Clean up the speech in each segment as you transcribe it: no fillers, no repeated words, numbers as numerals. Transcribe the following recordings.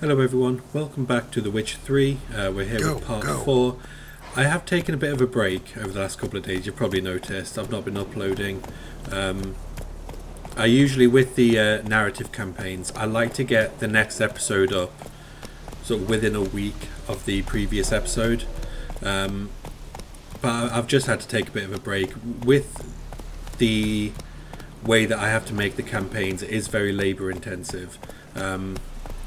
Hello everyone, welcome back to The Witcher 3. We're here with part 4. I have taken a bit of a break over the last couple of days. You've probably noticed I've not been uploading. I usually, with the narrative campaigns, I like to get the next episode up sort of within a week of the previous episode. But I've just had to take a bit of a break. With the way that I have to make the campaigns, it is very labour intensive.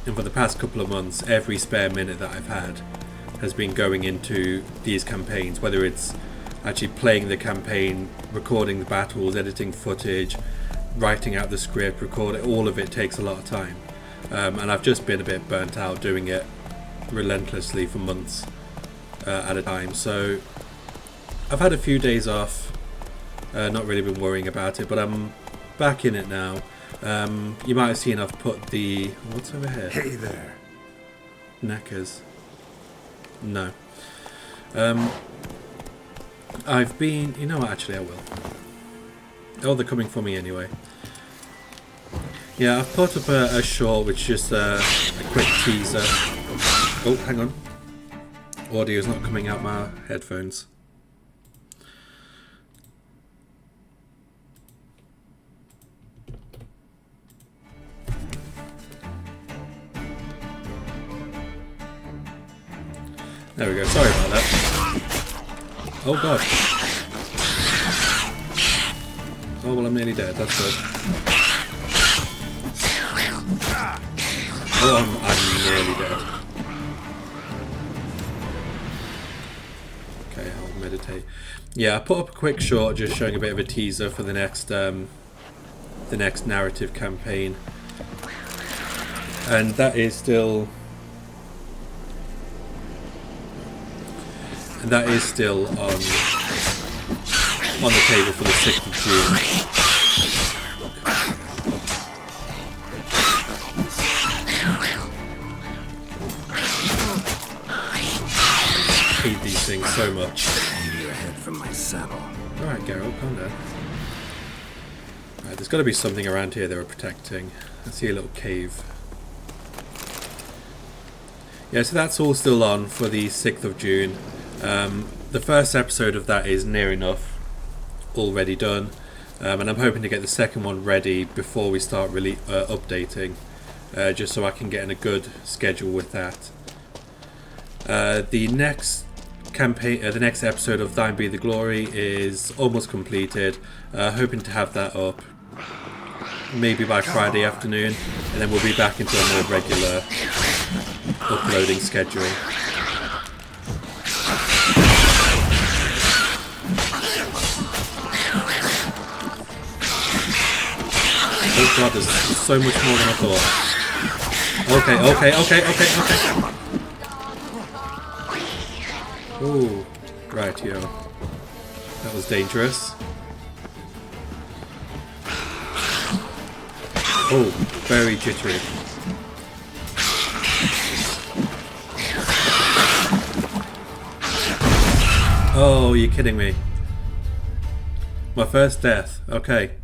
And for the past couple of months, every spare minute that I've had has been going into these campaigns, whether it's actually playing the campaign, recording the battles, editing footage, writing out the script, recording. All of it takes a lot of time. And I've just been a bit burnt out doing it relentlessly for months at a time. So I've had a few days off, not really been worrying about it, but I'm back in it now. You might have seen I've put the... What's over here? Hey there. Knackers. No. I've been... You know what, actually I will. Oh, they're coming for me anyway. Yeah, I've put up a short, which is just a quick teaser. Oh, hang on. Audio's not coming out my headphones. There we go, sorry about that. Oh god. Oh well, I'm nearly dead, that's good. Oh, I'm nearly dead. Okay, I'll meditate. Yeah, I put up a quick short just showing a bit of a teaser for the next narrative campaign. And that is still... And that is still on the table for the 6th of June. I hate these things so much. Your head from my saddle. Alright, Geralt, calm down. Right, there's got to be something around here they were protecting. I see a little cave. Yeah, so that's all still on for the 6th of June. The first episode of that is near enough already done, and I'm hoping to get the second one ready before we start really updating, just so I can get in a good schedule with that. The next campaign, the next episode of Thine Be the Glory is almost completed. Hoping to have that up maybe by Friday afternoon, and then we'll be back into a more regular uploading schedule. Oh god, there's so much more than I thought. Okay. Ooh, right, yo. That was dangerous. Oh, very jittery. Oh, you're kidding me. My first death. Okay.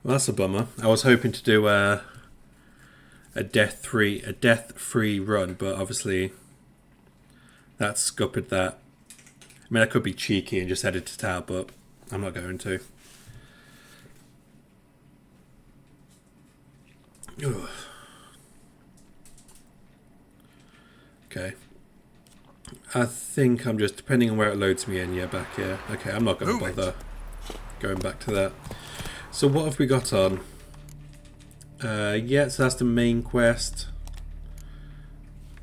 Well, that's a bummer. I was hoping to do a death-free run, but obviously that scuppered that. I mean, I could be cheeky and just edit it out, but I'm not going to. Ugh. Okay. I think I'm just, depending on where it loads me in, yeah, back here. Okay, I'm not going to bother going back to that. So what have we got on? Yeah, so that's the main quest.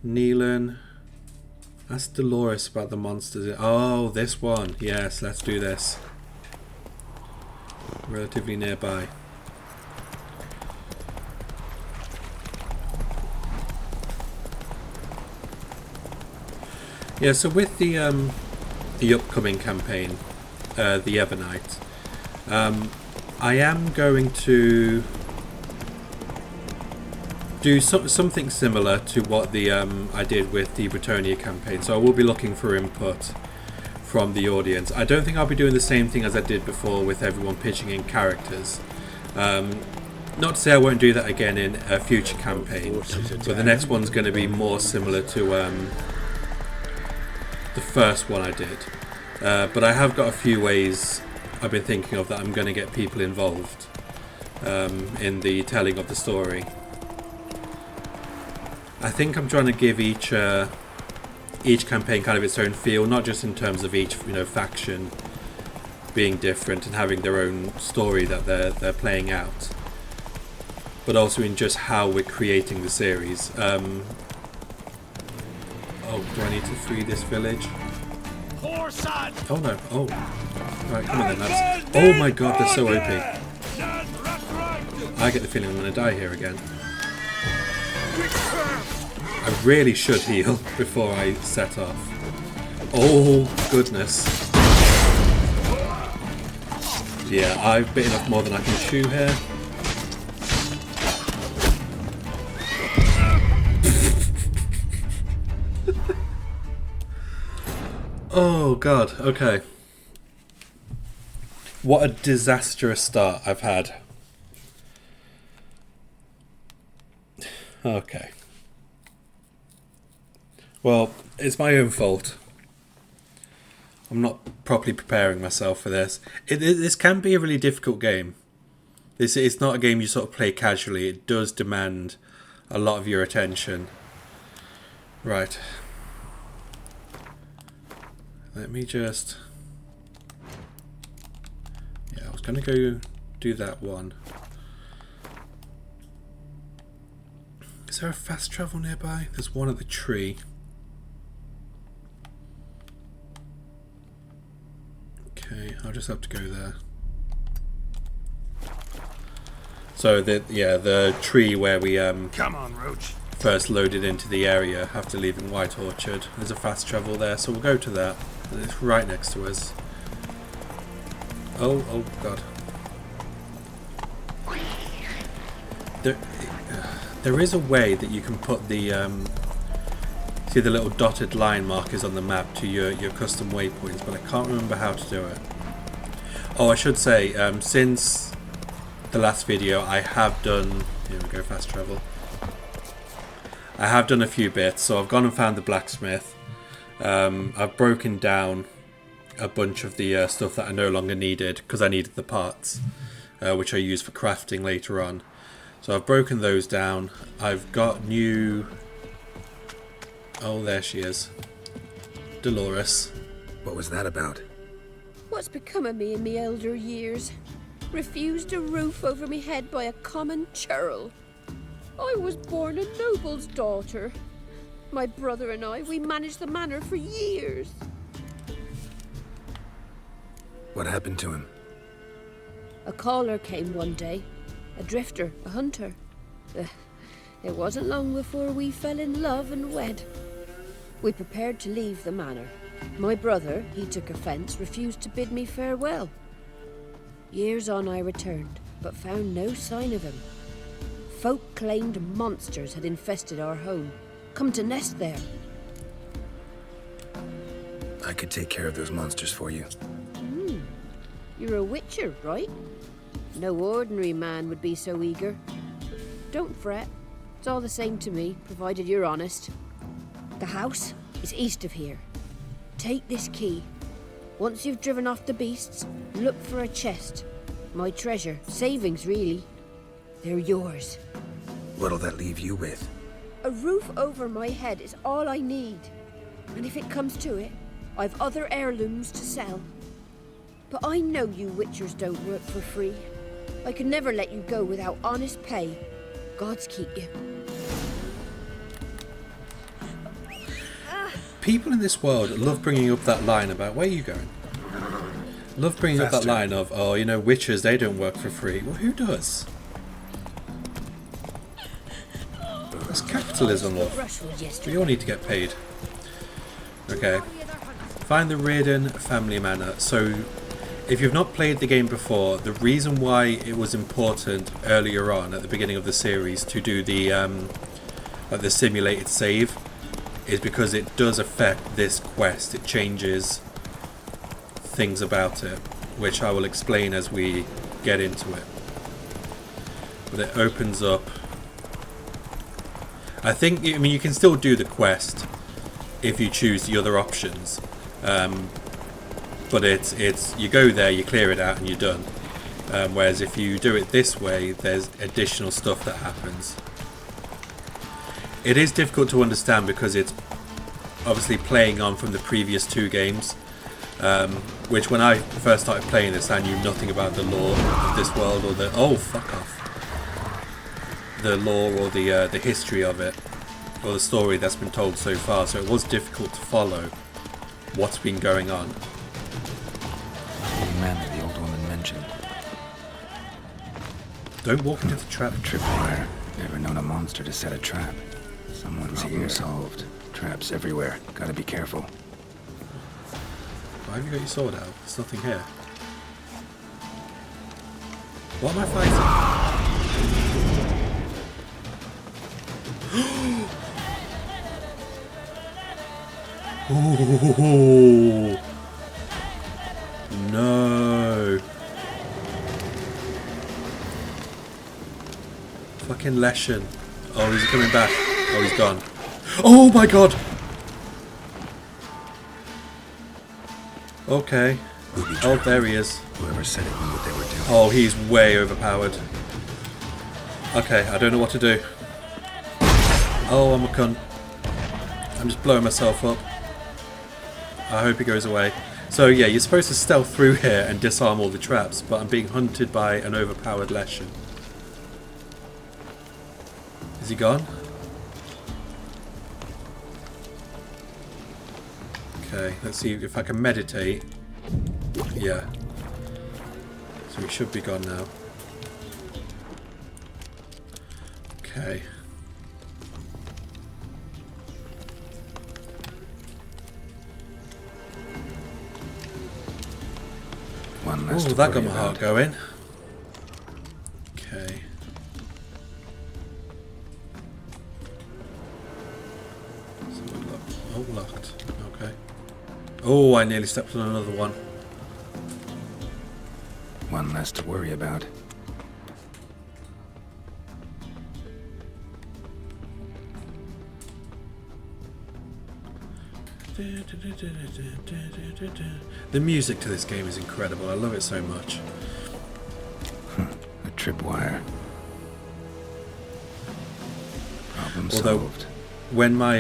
Neelan. That's Dolores about the monsters. Oh, this one. Yes, let's do this. Relatively nearby. Yeah, so with the upcoming campaign, the Evernight, I am going to do something similar to what the I did with the Bretonia campaign. So I will be looking for input from the audience. I don't think I'll be doing the same thing as I did before with everyone pitching in characters. Not to say I won't do that again in a future campaign, but the next one's going to be more similar to the first one I did. But I have got a few ways I've been thinking of that I'm going to get people involved in the telling of the story. I think I'm trying to give each campaign kind of its own feel, not just in terms of each faction being different and having their own story that they're playing out, but also in just how we're creating the series. Oh, do I need to free this village? Oh no, oh. Right, come on then, lads. Oh my god, they're so OP. I get the feeling I'm going to die here again. I really should heal before I set off. Oh, goodness. Yeah, I've bitten off more than I can chew here. Oh god, okay. What a disastrous start I've had. Okay. Well, it's my own fault. I'm not properly preparing myself for this. This can be a really difficult game. It's not a game you sort of play casually. It does demand a lot of your attention. Right. Let me just... Yeah, I was going to go do that one. Is there a fast travel nearby? There's one at the tree. Okay, I'll just have to go there. So the tree where we Come on, Roach. first loaded into the area after leaving White Orchard. There's a fast travel there, so we'll go to that. And it's right next to us. Oh god. There is a way that you can put the see the little dotted line markers on the map to your custom waypoints, but I can't remember how to do it. Oh, I should say, since the last video I have done... Here we go, fast travel. I have done a few bits, so I've gone and found the blacksmith. I've broken down a bunch of the stuff that I no longer needed, because I needed the parts, which I use for crafting later on. So I've broken those down. I've got new... Oh, there she is. Dolores. What was that about? What's become of me in me elder years? Refused a roof over me head by a common churl. I was born a noble's daughter. My brother and I, we managed the manor for years. What happened to him? A caller came one day. A drifter, a hunter. It wasn't long before we fell in love and wed. We prepared to leave the manor. My brother, he took offence, refused to bid me farewell. Years on I returned, but found no sign of him. Folk claimed monsters had infested our home, come to nest there. I could take care of those monsters for you. You're a witcher, right? No ordinary man would be so eager. Don't fret. It's all the same to me, provided you're honest. The house is east of here. Take this key. Once you've driven off the beasts, look for a chest. My treasure. Savings, really. They're yours. What'll that leave you with? A roof over my head is all I need. And if it comes to it, I've other heirlooms to sell. But I know you witchers don't work for free. I could never let you go without honest pay. Gods keep you. People in this world love bringing up that line about where are you going? Love bringing up that line of, oh, you know, witches, they don't work for free. Well, who does? That's capitalism, love. We all need to get paid. Okay. Find the Reardon family manor. So, if you've not played the game before, the reason why it was important earlier on at the beginning of the series to do the simulated save is because it does affect this quest. It changes things about it, which I will explain as we get into it. But it opens up. I mean, you can still do the quest if you choose the other options. But it's you go there, you clear it out, and you're done. Whereas if you do it this way, there's additional stuff that happens. It is difficult to understand because it's obviously playing on from the previous 2 games, which when I first started playing this, I knew nothing about the lore of this world or the the lore or the history of it or the story that's been told so far. So it was difficult to follow what's been going on. The man that the old woman mentioned. Don't walk into the trap. Tripwire. Never known a monster to set a trap. Someone's here. Solved. Traps everywhere. Gotta be careful. Why have you got your sword out? There's nothing here. What am I fighting? Oh no! Fucking Leshen. Oh, he's coming back. Oh, he's gone. Oh my god! Okay. Oh, there he is. Whoever said it knew what they were doing. Oh, he's way overpowered. Okay, I don't know what to do. Oh, I'm a cunt. I'm just blowing myself up. I hope he goes away. So yeah, you're supposed to stealth through here and disarm all the traps, but I'm being hunted by an overpowered Leshen. Is he gone? Okay, let's see if I can meditate. Yeah. So he should be gone now. Okay. One less Oh, to that got worry my heart about. going. Okay. Oh, locked. Okay. Oh, I nearly stepped on another one. One less to worry about. The music to this game is incredible. I love it so much. A tripwire. Problem Although, solved. when my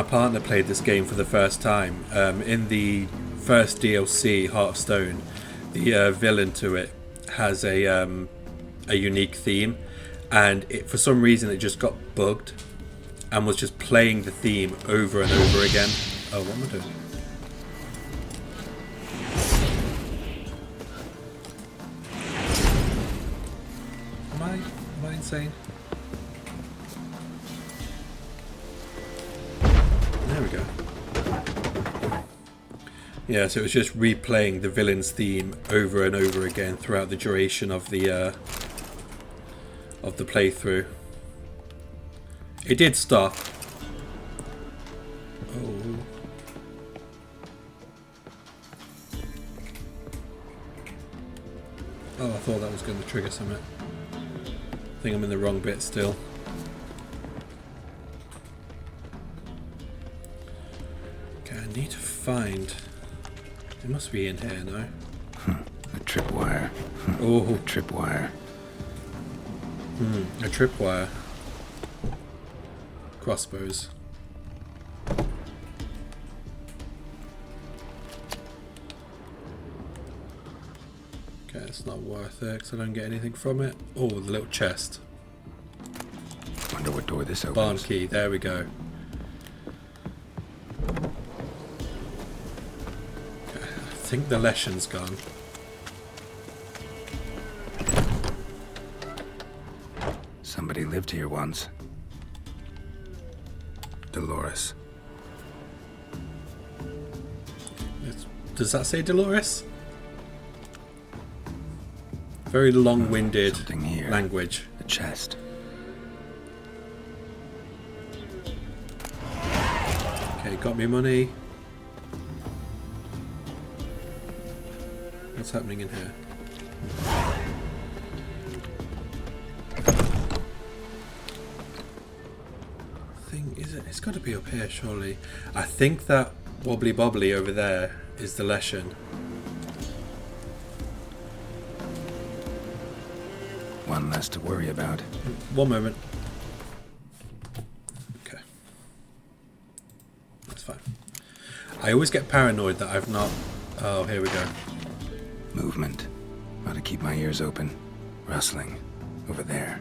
partner played this game for the first time, in the first DLC, Heart of Stone, the villain to it has a unique theme, and for some reason it just got bugged and was just playing the theme over and over again. Oh, what am I doing? Am I insane? There we go. Yeah, so it was just replaying the villain's theme over and over again throughout the duration of the playthrough. It did stop. Oh. Oh, I thought that was going to trigger something. I think I'm in the wrong bit still. Okay, I need to find... It must be in here now. A tripwire. Oh. A tripwire. A tripwire. Crossbows. Okay, it's not worth it because I don't get anything from it. Oh, the little chest. Wonder what door this opens. Barn key, there we go. Okay, I think the Leshen's gone. Somebody lived here once. Dolores. Does that say Dolores? Very long-winded Something here. language. A chest. Okay, got me money. What's happening in here? something? Is it? It's got to be up here, surely. I think that wobbly bobbly over there is the Leshen. One less to worry about. One moment. Okay. That's fine. I always get paranoid that I've not... Oh, here we go. Movement. Gotta keep my ears open. Rustling. Over there.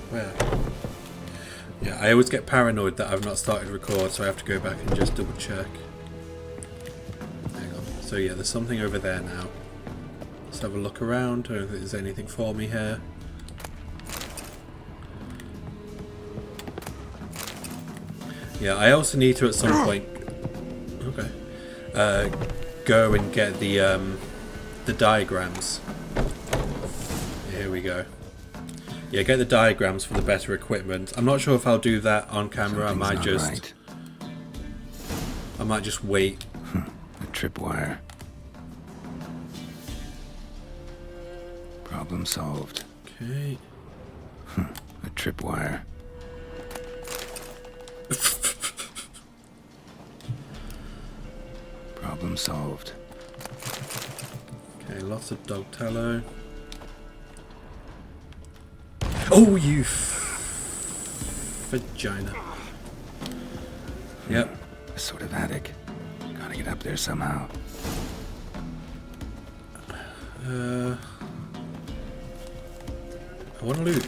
Where? Yeah, I always get paranoid that I've not started record, so I have to go back and just double check. Hang on. So yeah, there's something over there now. Let's have a look around. I don't think there's anything for me here. Yeah, I also need to at some point... Okay. Go and get the diagrams. Here we go. Yeah, get the diagrams for the better equipment. I'm not sure if I'll do that on camera. Something's I might not just... right. I might just wait. A tripwire. Problem solved. Okay. A tripwire. Problem solved. Okay, lots of dog tallow. Oh, you vagina. Yep. A sort of attic. Gotta get up there somehow. I want to loot.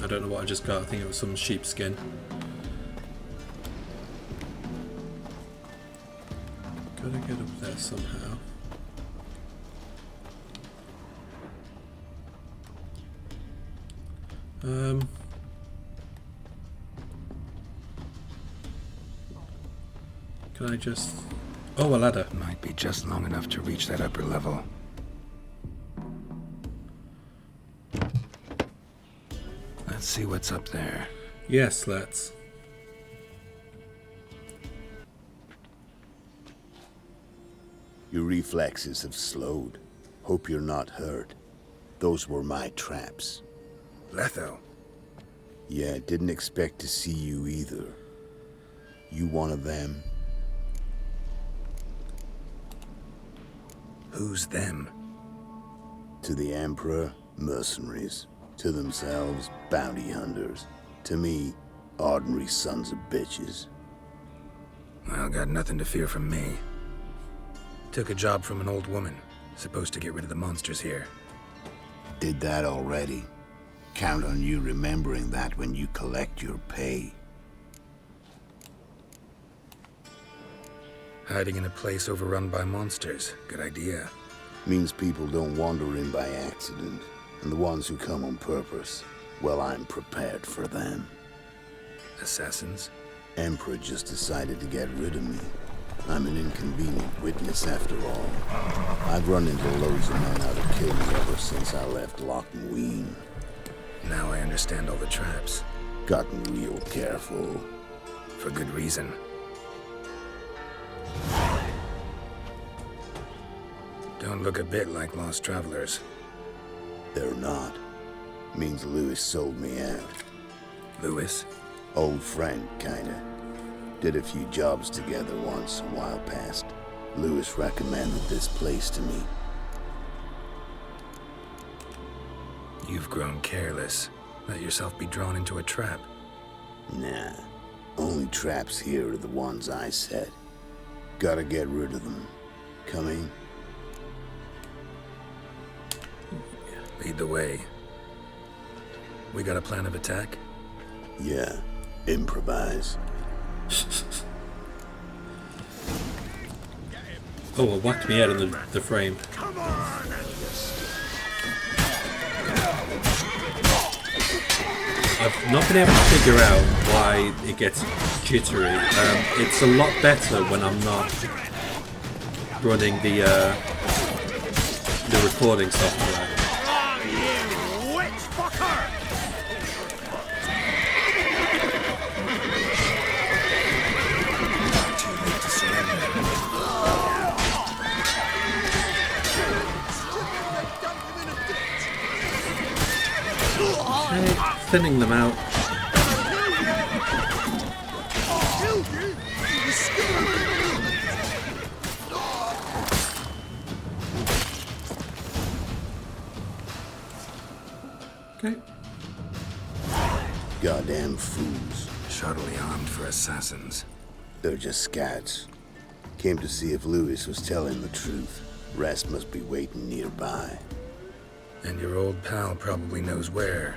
I don't know what I just got. I think it was some sheepskin. Gotta get up there somehow. Can I just... Oh, a ladder. Might be just long enough to reach that upper level. Let's see what's up there. Yes, let's. Your reflexes have slowed. Hope you're not hurt. Those were my traps. Letho. Yeah, didn't expect to see you either. You one of them? Who's them? To the Emperor, mercenaries. To themselves, bounty hunters. To me, ordinary sons of bitches. Well, got nothing to fear from me. Took a job from an old woman. Supposed to get rid of the monsters here. Did that already. Count on you remembering that when you collect your pay. Hiding in a place overrun by monsters. Good idea. Means people don't wander in by accident. And the ones who come on purpose, well, I'm prepared for them. Assassins? Emperor just decided to get rid of me. I'm an inconvenient witness after all. I've run into loads of men out to kill me ever since I left Loch Ween. Now I understand all the traps. Gotten real careful. For good reason. Don't look a bit like lost travelers. They're not. Means Lewis sold me out. Lewis? Old friend, kinda. Did a few jobs together once, a while past. Lewis recommended this place to me. You've grown careless. Let yourself be drawn into a trap. Nah. Only traps here are the ones I set. Gotta get rid of them. Coming? Lead the way. We got a plan of attack? Yeah. Improvise. Oh, it whacked me out in the frame. I've not been able to figure out why it gets jittery. It's a lot better when I'm not running the recording software. Okay, thinning them out. Okay. Goddamn fools. Shoddily armed for assassins. They're just scouts. Came to see if Lewis was telling the truth. Rest must be waiting nearby. And your old pal probably knows where.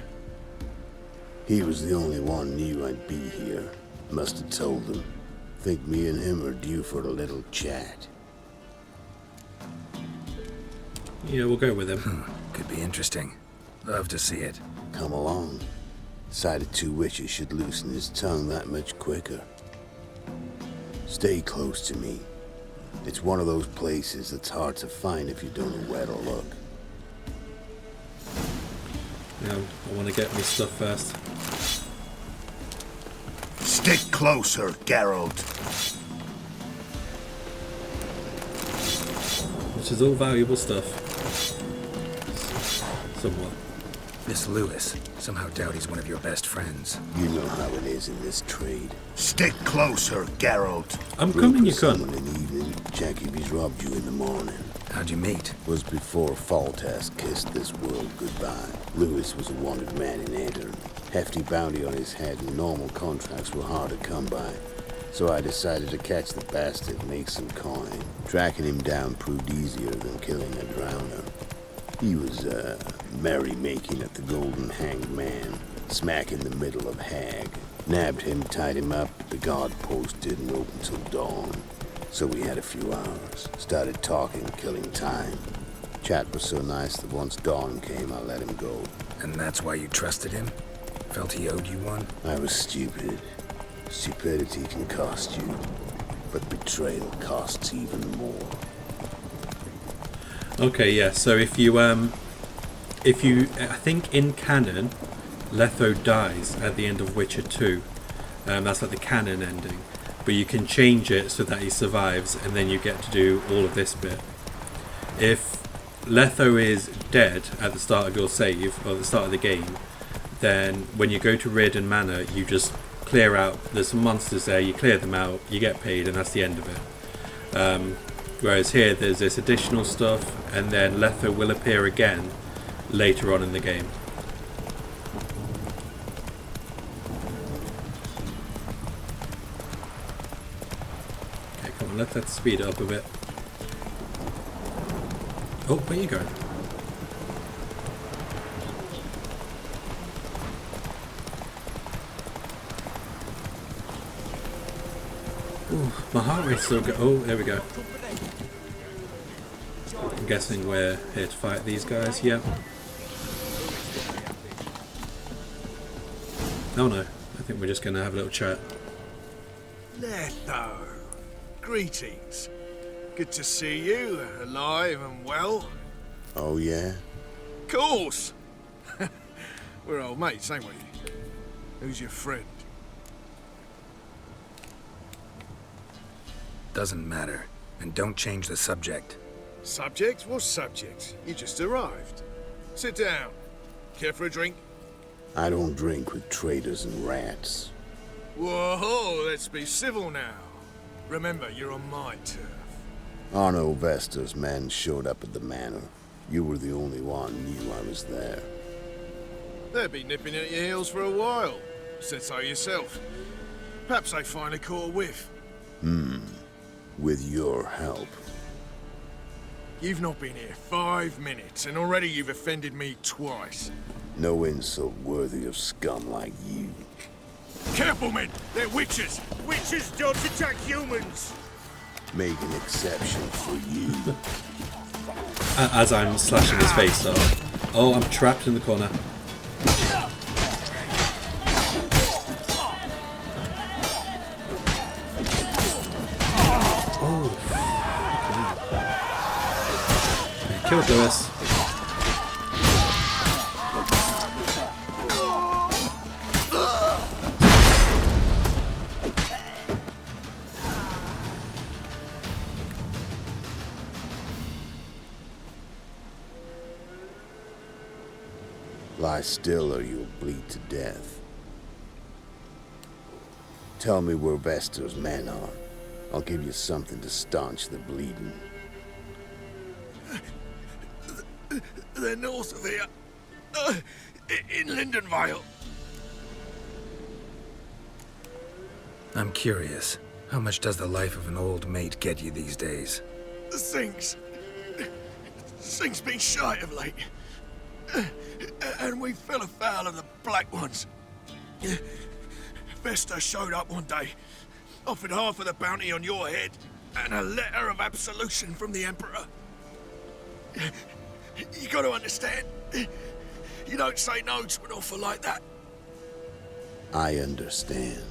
He was the only one knew I'd be here. Must have told them. Think me and him are due for a little chat. Yeah, we'll go with him. Could be interesting. Love to see it. Come along. Sight of two witches should loosen his tongue that much quicker. Stay close to me. It's one of those places that's hard to find if you don't know where to look. Yeah, I want to get my stuff first. Stick closer, Geralt. Which is all valuable stuff. Somewhat. This Lewis. Somehow doubt he's one of your best friends. You know how it is in this trade. Stick closer, Geralt. I'm coming, you someone cunt. in the evening, check if he's robbed you in the morning. How'd you meet? Was before Faltas kissed this world goodbye. Lewis was a wanted man in Aedirn. Hefty bounty on his head and normal contracts were hard to come by. So I decided to catch the bastard and make some coin. Tracking him down proved easier than killing a drowner. He was, merrymaking at the Golden Hanged Man, smack in the middle of Hag. Nabbed him, tied him up, the guard post didn't open till dawn. So we had a few hours. Started talking, killing time. Chat was so nice that once dawn came, I let him go. And that's why you trusted him? Felt he owed you one? I was stupid. Stupidity can cost you, but betrayal costs even more. Okay, yeah, so if you, I think in canon, Letho dies at the end of Witcher 2. That's like the canon ending. But you can change it so that he survives, and then you get to do all of this bit. If Letho is dead at the start of your save, or the start of the game, then when you go to Reardon Manor, you just clear out, there's some monsters there, you clear them out, you get paid, and that's the end of it. Whereas here, there's this additional stuff, and then Letho will appear again later on in the game. Okay, come on, let's speed it up a bit. Oh, where are you going? Ooh, my heart rate's still go. Oh, there we go. I'm guessing we're here to fight these guys. Yeah. Oh no, I think we're just going to have a little chat. Letho. Greetings. Good to see you, alive and well. Oh, yeah? Course. We're old mates, ain't we? Who's your friend? Doesn't matter. And don't change the subject. Subject? What subject? You just arrived. Sit down. Care for a drink? I don't drink with traitors and rats. Whoa, let's be civil now. Remember, you're on my turf. Arno Vestor's men showed up at the manor. You were the only one knew I was there. They'll be nipping at your heels for a while. Said so yourself. Perhaps they finally caught a whiff. With your help. You've not been here 5 minutes, and already you've offended me twice. No insult worthy of scum like you. Careful, men! They're witches! Witches don't attack humans! Make an exception for you. As I'm slashing his face off. Oh, I'm trapped in the corner. Killed Lewis. Lie still or you'll bleed to death. Tell me where Vestor's men are. I'll give you something to staunch the bleeding. They're north of here. In Lindenvale. I'm curious. How much does the life of an old mate get you these days? Things been shy of late. And we fell afoul of the Black Ones. Vesta showed up one day, offered half of the bounty on your head, and a letter of absolution from the Emperor. You gotta understand, you don't say no to an offer like that. I understand.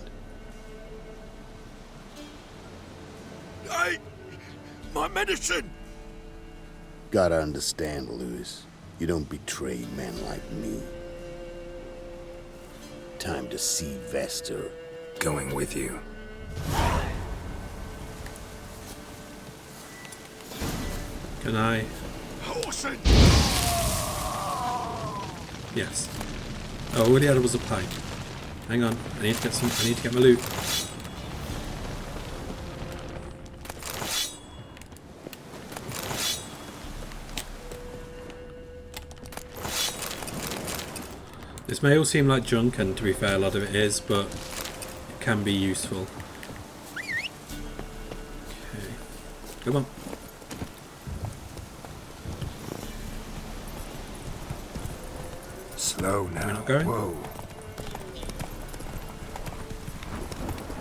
Hey, my medicine! Gotta understand, Lewis. You don't betray men like me. Time to see Vester. Going with you. Can I? Horson! Yes. Oh, all he had was a pipe. Hang on, I need to get my loot. This may all seem like junk, and to be fair, a lot of it is, but it can be useful. Okay. Come on. Slow now. We're not going? Whoa.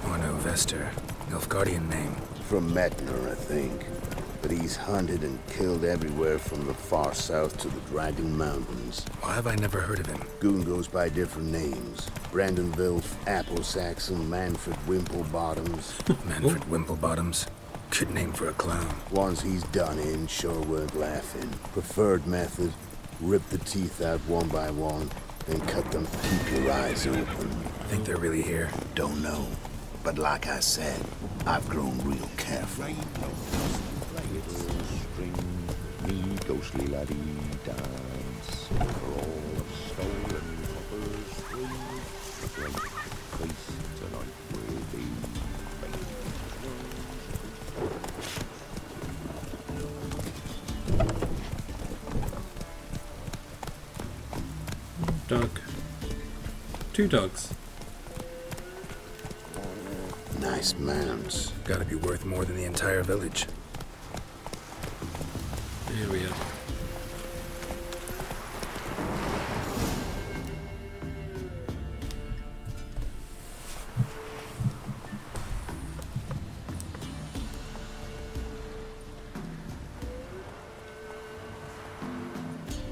Oh no, Vester. Nilfgaardian name. From Metner, I think. But he's hunted and killed everywhere from the far south to the Dragon Mountains. Why have I never heard of him? Goon goes by different names. Brandon Wilf, Apple Saxon, Manfred Wimplebottoms. Manfred Wimplebottoms. Good name for a clown. Ones he's done in sure weren't laughing. Preferred method, rip the teeth out one by one, then cut them, keep your eyes open. Think they're really here? Don't know. But like I said, I've grown real careful. Me ghostly laddie dance for all of stolen coppers free. A great face tonight will be Dog. 2 dogs. Nice mounts. Gotta be worth more than the entire village. Here we are.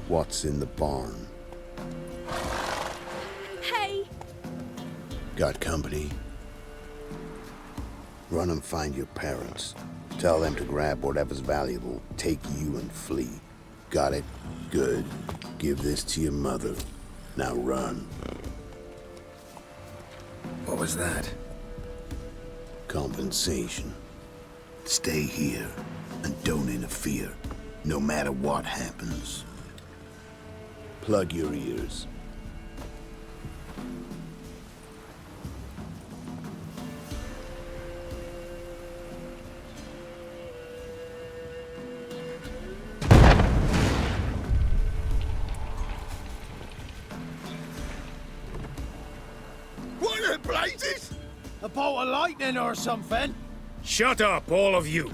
What's in the barn? Hey! Got company? Run and find your parents. Tell them to grab whatever's valuable, take you and flee. Got it? Good. Give this to your mother. Now run. What was that? Compensation. Stay here and don't interfere, no matter what happens. Plug your ears. What the blazes? A bolt of lightning or something? Shut up, all of you.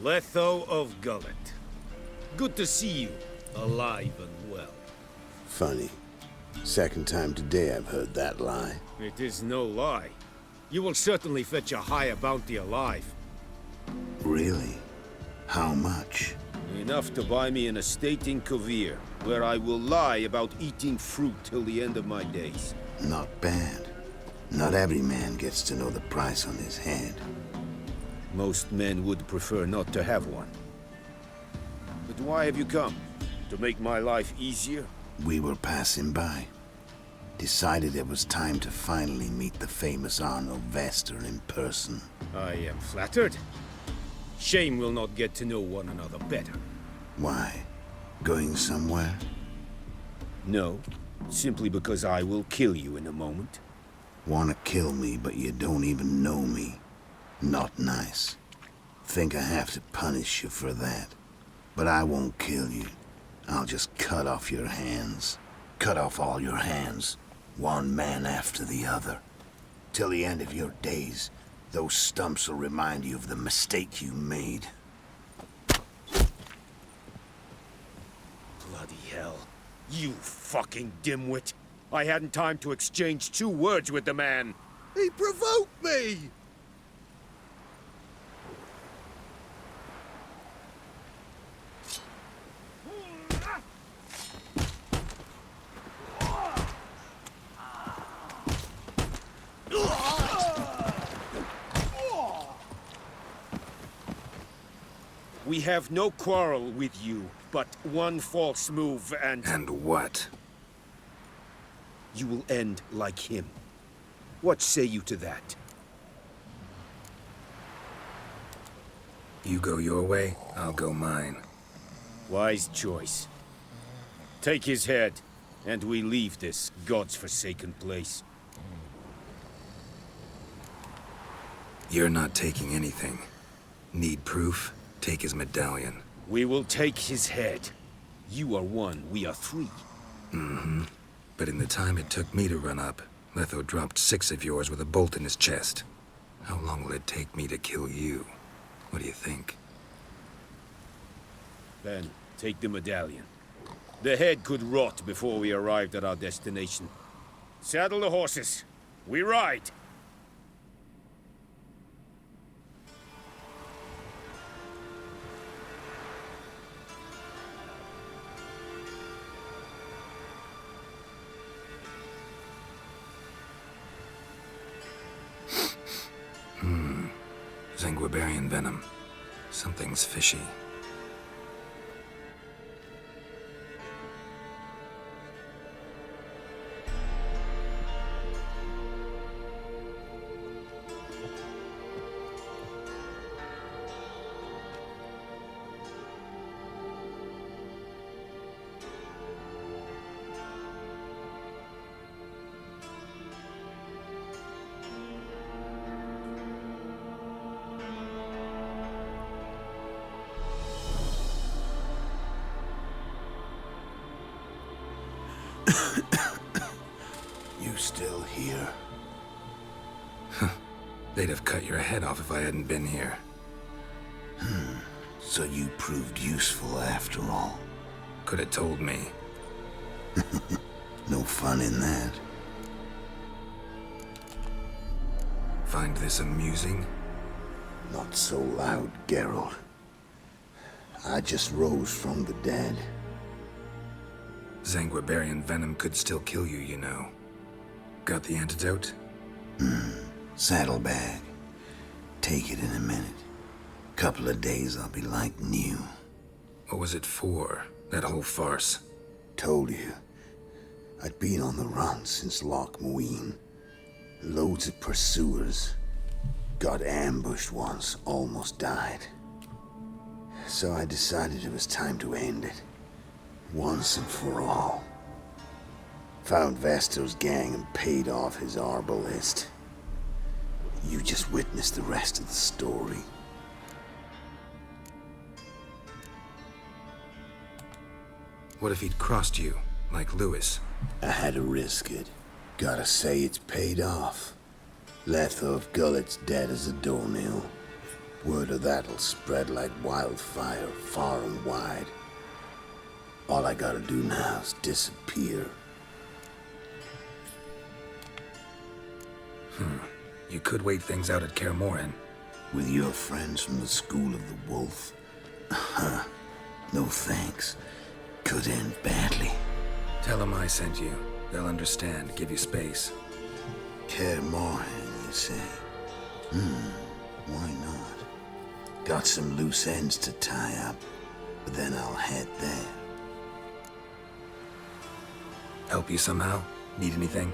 Letho of Gullet. Good to see you, alive and well. Funny. Second time today I've heard that lie. It is no lie. You will certainly fetch a higher bounty alive. Really? How much? Enough to buy me an estate in Kovir, where I will lie about eating fruit till the end of my days. Not bad. Not every man gets to know the price on his head. Most men would prefer not to have one. But why have you come? To make my life easier? We were passing by. Decided it was time to finally meet the famous Arno Vester in person. I am flattered. Shame we'll not get to know one another better. Why? Going somewhere? No, simply because I will kill you in a moment. Wanna kill me, but you don't even know me. Not nice. Think I have to punish you for that. But I won't kill you. I'll just cut off your hands. Cut off all your hands. One man after the other. Till the end of your days, those stumps will remind you of the mistake you made. Bloody hell. You fucking dimwit. I hadn't time to exchange 2 words with the man. He provoked me! We have no quarrel with you, but one false move and... And what? You will end like him. What say you to that? You go your way, I'll go mine. Wise choice. Take his head, and we leave this God's forsaken place. You're not taking anything. Need proof? Take his medallion. We will take his head. You are 1, we are 3. Mm-hmm. But in the time it took me to run up, Letho dropped 6 of yours with a bolt in his chest. How long will it take me to kill you? What do you think? Then, take the medallion. The head could rot before we arrived at our destination. Saddle the horses. We ride! Zanguibarian venom. Something's fishy. You still here? They'd have cut your head off if I hadn't been here. So you proved useful after all. Could have told me. No fun in that. Find this amusing? Not so loud, Geralt. I just rose from the dead. Zanguibarian venom could still kill you, you know. Got the antidote? Saddlebag. Take it in a minute. Couple of days I'll be like new. What was it for, that whole farce? Told you. I'd been on the run since Loch Muin. Loads of pursuers. Got ambushed once, almost died. So I decided it was time to end it. Once and for all. Found Vasto's gang and paid off his arbalist. You just witnessed the rest of the story. What if he'd crossed you, like Lewis? I had to risk it. Gotta say it's paid off. Letho of Gullet's dead as a doornail. Word of that'll spread like wildfire far and wide. All I gotta do now is disappear. You could wait things out at Kaer Morhen. With your friends from the School of the Wolf? No thanks. Could end badly. Tell them I sent you. They'll understand, give you space. Kaer Morhen, you say? Why not? Got some loose ends to tie up, but then I'll head there. Help you somehow? Need anything?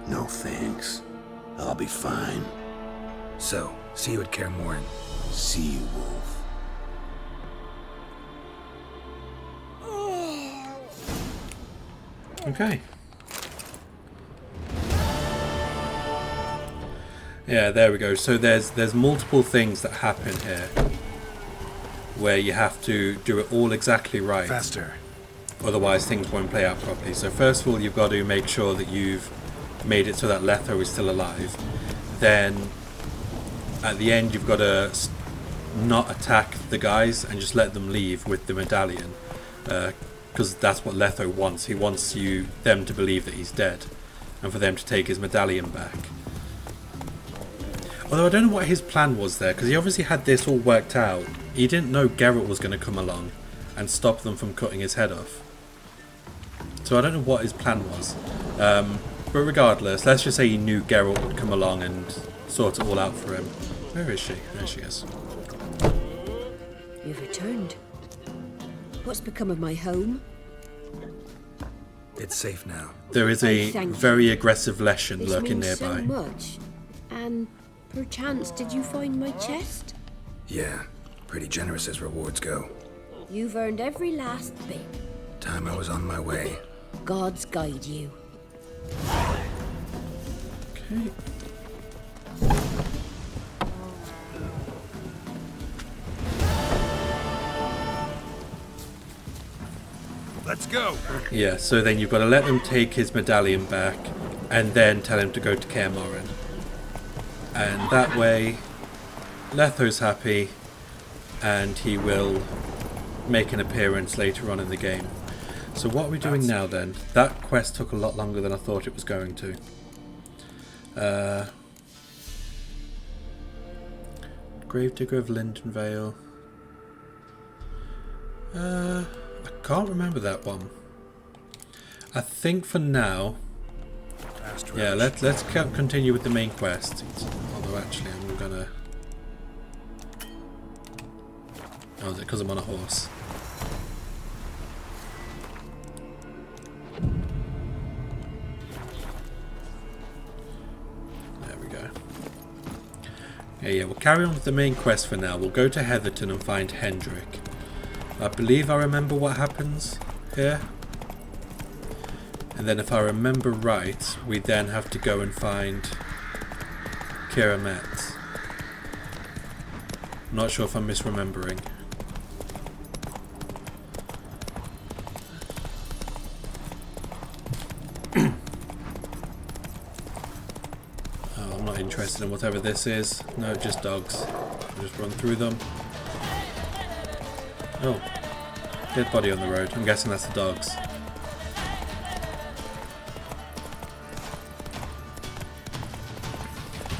No thanks. I'll be fine. So, see you at Kaer Morhen. See you, Wolf. Okay. Yeah, there we go. So there's multiple things that happen here where you have to do it all exactly right. Faster. Otherwise things won't play out properly. So first of all, you've got to make sure that you've made it so that Letho is still alive. Then at the end you've got to not attack the guys and just let them leave with the medallion, because that's what Letho wants. He wants them to believe that he's dead and for them to take his medallion back. Although I don't know what his plan was there, because he obviously had this all worked out. He didn't know Geralt was going to come along and stop them from cutting his head off. So I don't know what his plan was. But regardless, let's just say he knew Geralt would come along and sort it all out for him. Where is she? There she is. You've returned. What's become of my home? It's safe now. There is a very aggressive Leshen This lurking means nearby. so much. And perchance, did you find my chest? Yeah, pretty generous as rewards go. You've earned every last bit. Time I was on my way. Gods guide you. Okay. Let's go. Yeah, so then you've got to let them take his medallion back and then tell him to go to Kaer Morhen. And that way, Letho's happy and he will make an appearance later on in the game. So what are we doing now then? That quest took a lot longer than I thought it was going to. Gravedigger of Lindenvale. I can't remember that one. I think for now, yeah, let's continue with the main quest. Although actually, I'm gonna. Oh, is it because I'm on a horse? There we go. Yeah, we'll carry on with the main quest for now. We'll go to Heatherton and find Hendrik. I believe I remember what happens here. And then if I remember right, we then have to go and find Kira Metz. I'm not sure if I'm misremembering. Oh, I'm not interested in whatever this is. No, just dogs. I'll just run through them. Oh, dead body on the road. I'm guessing that's the dogs.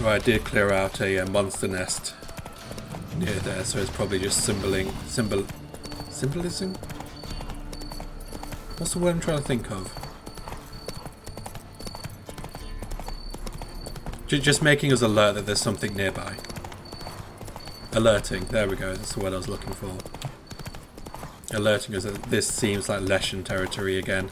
Right, I did clear out a monster nest near there, so it's probably just symbolism? What's the word I'm trying to think of? Just making us alert that there's something nearby. Alerting, there we go, that's the word I was looking for. Alerting us that this seems like Leshen territory again.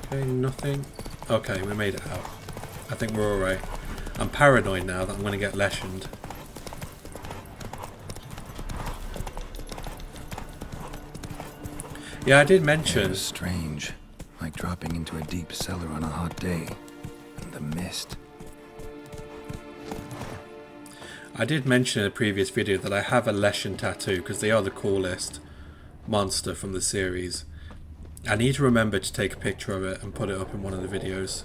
Okay, nothing. Okay, we made it out. I think we're alright. I'm paranoid now that I'm going to get Leshened. Yeah, I did mention... It was strange. Like dropping into a deep cellar on a hot day. And the mist. I did mention in a previous video that I have a Leshen tattoo because they are the coolest monster from the series. I need to remember to take a picture of it and put it up in one of the videos.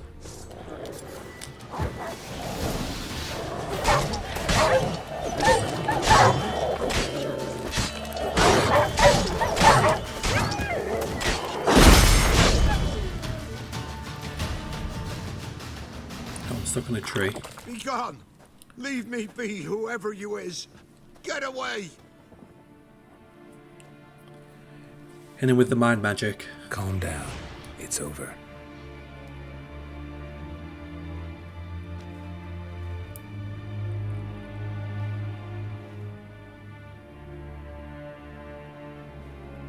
Oh, I'm stuck on a tree. Be gone. Leave me be, whoever you is. Get away. Hitting with the mind magic. Calm down. It's over.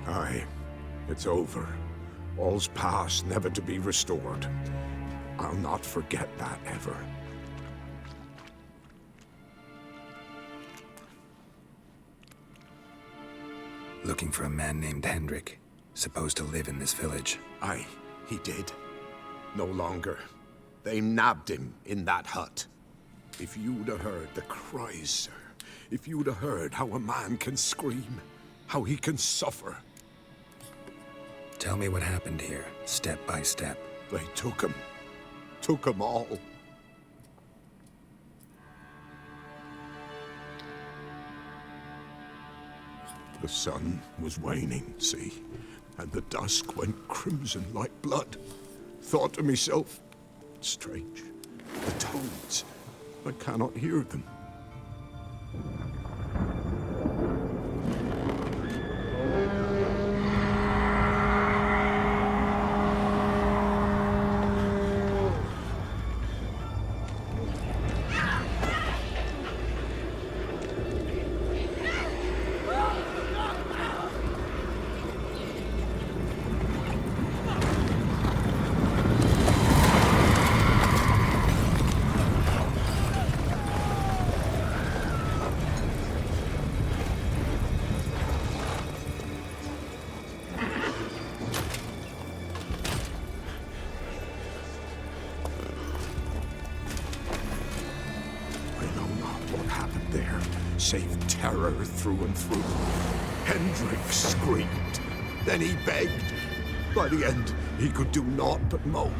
Aye, it's over. All's past, never to be restored. I'll not forget that ever. Looking for a man named Hendrik. supposed to live in this village. Aye, he did. No longer. They nabbed him in that hut. If you'd have heard the cries, sir. If you'd have heard how a man can scream, how he can suffer. Tell me what happened here, step by step. They took him. Took him all. The sun was waning, see? And the dusk went crimson like blood. Thought to myself, strange. The toads. I cannot hear them. Save terror through and through. Hendrik screamed. Then he begged. By the end, he could do naught but moan.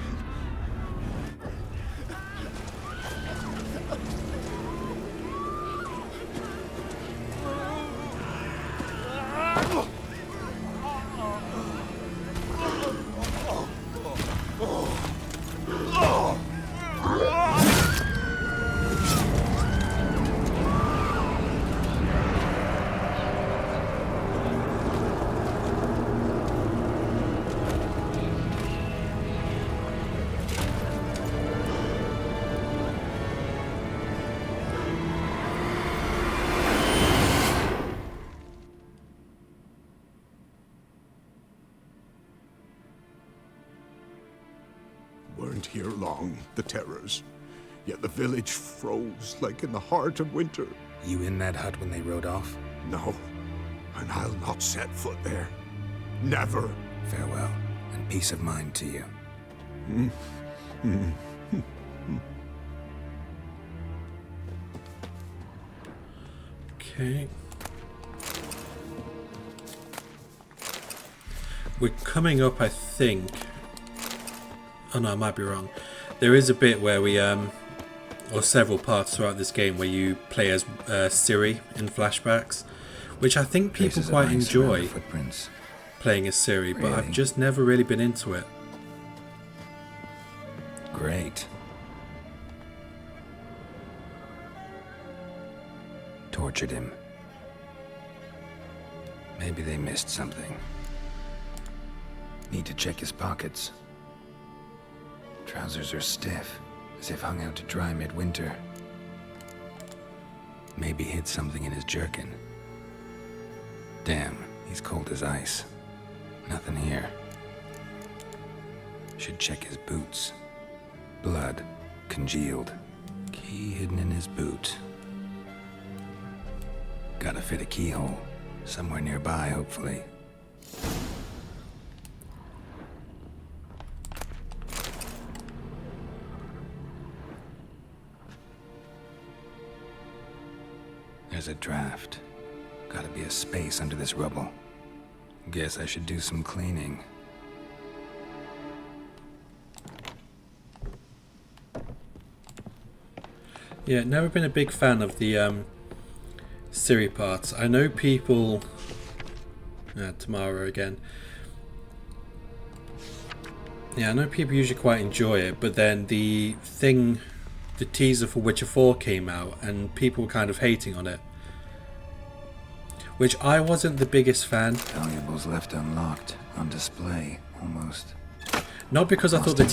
Weren't here long, the terrors. Yet the village froze like in the heart of winter. You in that hut when they rode off? No, and I'll not set foot there. Never. Farewell, and peace of mind to you. Okay. We're coming up, I think. Oh no, I might be wrong. There is a bit where we, or several parts throughout this game where you play as Ciri in flashbacks, which I think people quite enjoy playing as Ciri, but I've just never really been into it. Great. Tortured him. Maybe they missed something. Need to check his pockets. Trousers are stiff, as if hung out to dry midwinter. Maybe hid something in his jerkin. Damn, he's cold as ice. Nothing here. Should check his boots. Blood, congealed. Key hidden in his boot. Gotta fit a keyhole. Somewhere nearby, hopefully. There's a draft. Gotta be a space under this rubble. Guess I should do some cleaning. Yeah, never been a big fan of the Ciri parts. I know people... Tamara again. Yeah, I know people usually quite enjoy it, but then the teaser for Witcher 4 came out and people were kind of hating on it. Which I wasn't the biggest fan. Valuables left unlocked, on display, almost. Not because I thought the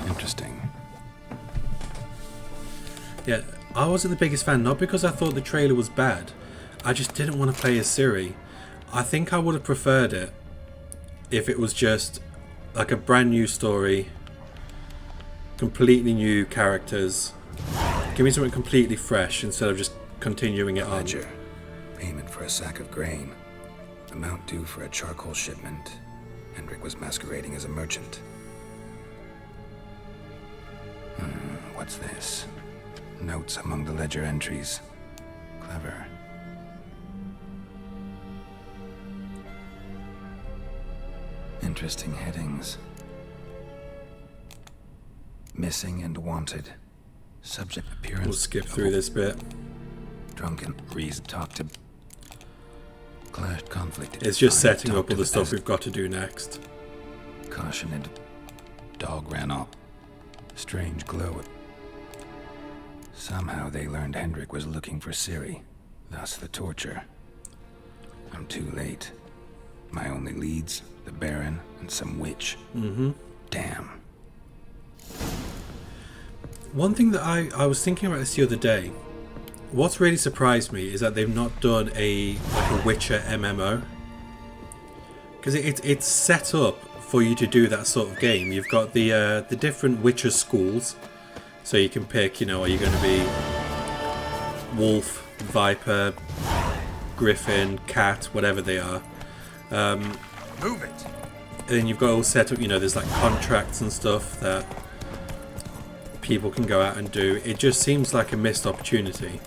Interesting. Yeah, I wasn't the biggest fan, not because I thought the trailer was bad. I just didn't want to play as Ciri. I think I would have preferred it if it was just like a brand new story, completely new characters. Give me something completely fresh instead of just continuing it on. Ledger. Payment for a sack of grain. Amount due for a charcoal shipment. Hendrik was masquerading as a merchant. What's this? Notes among the ledger entries. Clever. Interesting headings. Missing and wanted. Subject appearance. We'll skip through this bit. Drunken. Reese talked to. Clashed conflict. It's just setting up all the stuff we've got to do next. Cautioned. Dog ran off. Strange glow. Somehow they learned Hendrik was looking for Ciri. Thus the torture. I'm too late. My only leads, the Baron and some witch. Damn. One thing that I was thinking about this the other day. What's really surprised me is that they've not done a Witcher MMO. Because it's set up for you to do that sort of game. You've got the different Witcher schools. So you can pick, are you going to be Wolf, Viper, Griffin, Cat, whatever they are. Move it. And then you've got all set up, there's like contracts and stuff that people can go out and do. It just seems like a missed opportunity.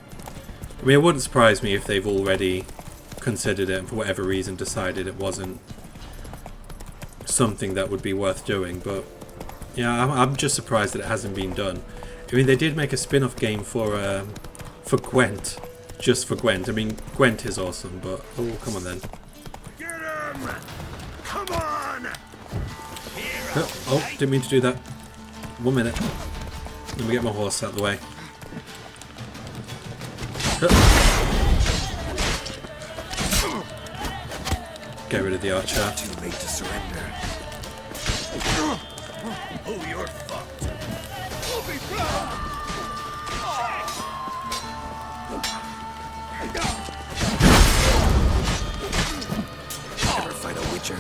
I mean, it wouldn't surprise me if they've already considered it and for whatever reason decided it wasn't something that would be worth doing. But yeah, I'm just surprised that it hasn't been done. I mean, they did make a spin-off game for Gwent, just for Gwent. I mean, Gwent is awesome, but oh, come on then. Get him! Come on! Oh, didn't mean to do that. 1 minute. Let me get my horse out of the way. Get rid of the archer. Too late to surrender. Oh, you're fucked. Never fight a witcher.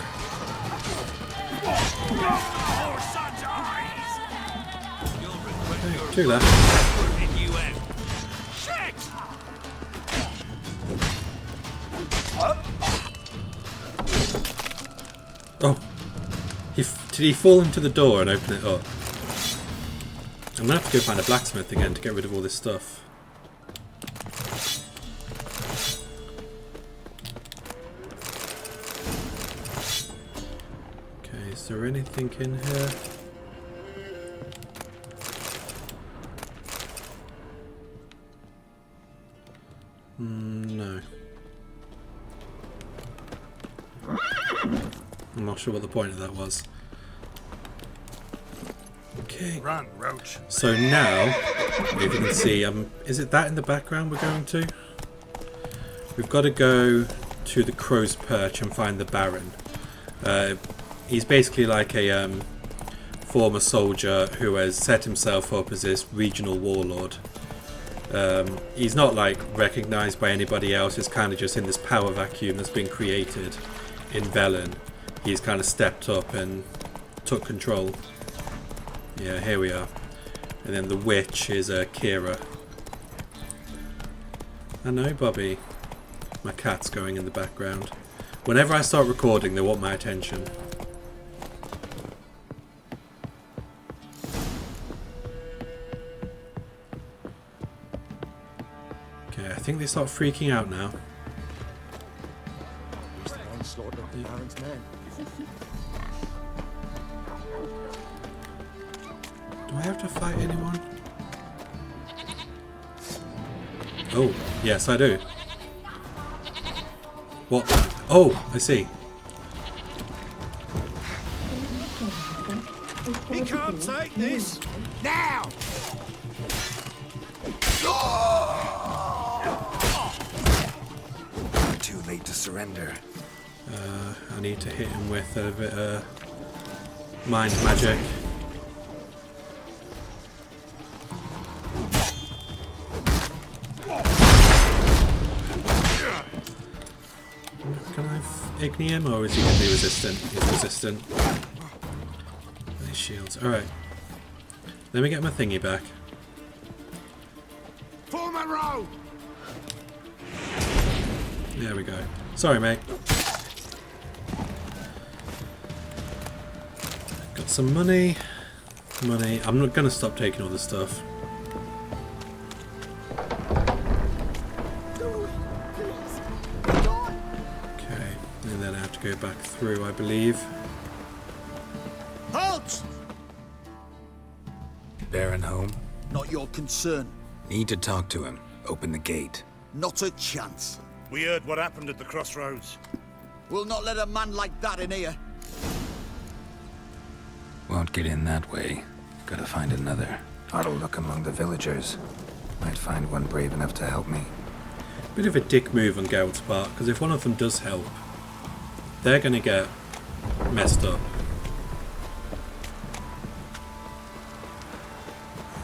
Do that. Oh, did he fall into the door and open it up? I'm gonna have to go find a blacksmith again to get rid of all this stuff. Okay, is there anything in here? No. I'm not sure what the point of that was. Okay. Run, Roach. So now, if you can see, is it that in the background we're going to? We've got to go to the Crow's Perch and find the Baron. He's basically like a former soldier who has set himself up as this regional warlord. He's not like recognised by anybody else. It's kind of just in this power vacuum that's been created in Velen. He's kind of stepped up and took control. Yeah, here we are. And then the witch is Kira. I know, Bobby. My cat's going in the background. Whenever I start recording, they want my attention. Okay, I think they start freaking out now. He's the onslaught of the Baron's men. Do I have to fight anyone? Oh, yes I do. What? Oh, I see. He can't take this! Now! Too late to surrender. I need to hit him with a bit of mind magic. Can I ignite him, or is he going to be resistant? He's resistant. These shields. Alright. Let me get my thingy back. Form a row! There we go. Sorry, mate. Some money. Money. I'm not going to stop taking all the stuff. Okay, and then I have to go back through, I believe. Halt! Baron home? Not your concern. Need to talk to him. Open the gate. Not a chance. We heard what happened at the crossroads. We'll not let a man like that in here. Won't get in that way. Gotta find another. Ought to look among the villagers. Might find one brave enough to help me. Bit of a dick move on Geralt's part, because if one of them does help, they're going to get messed up.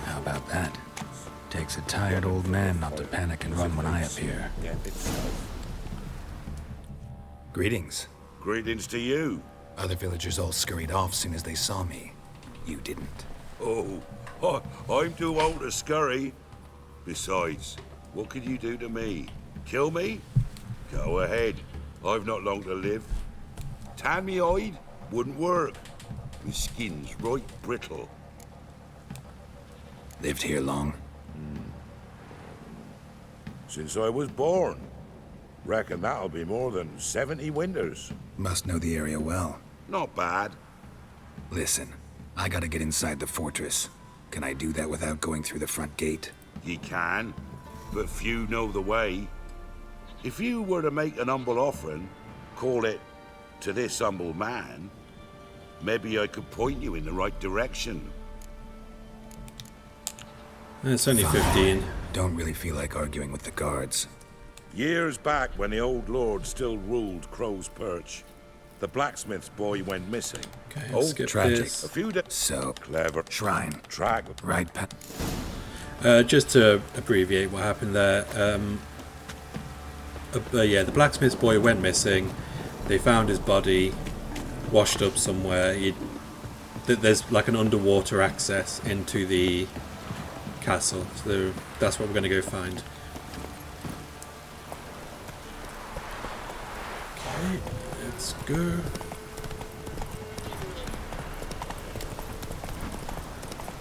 How about that? Takes a tired old man not to panic and run when I appear. Greetings. Greetings to you. Other villagers all scurried off soon as they saw me. You didn't. Oh, I'm too old to scurry. Besides, what could you do to me? Kill me? Go ahead. I've not long to live. Tan me hide? Wouldn't work. My skin's right brittle. Lived here long? Since I was born. Reckon that'll be more than 70 winters. Must know the area well. Not bad. Listen, I gotta get inside the fortress. Can I do that without going through the front gate? Ye can, but few know the way. If you were to make an humble offering, call it to this humble man, maybe I could point you in the right direction. It's only Fine. 15. Don't really feel like arguing with the guards. Years back, when the old lord still ruled Crow's Perch, the blacksmith's boy went missing. Okay, I'll skip tragic. this. A few days. So, Clever. shrine. Track. Right, Just to abbreviate what happened there, yeah, the blacksmith's boy went missing. They found his body washed up somewhere. There's like an underwater access into the castle, so that's what we're going to go find. Okay, let's go.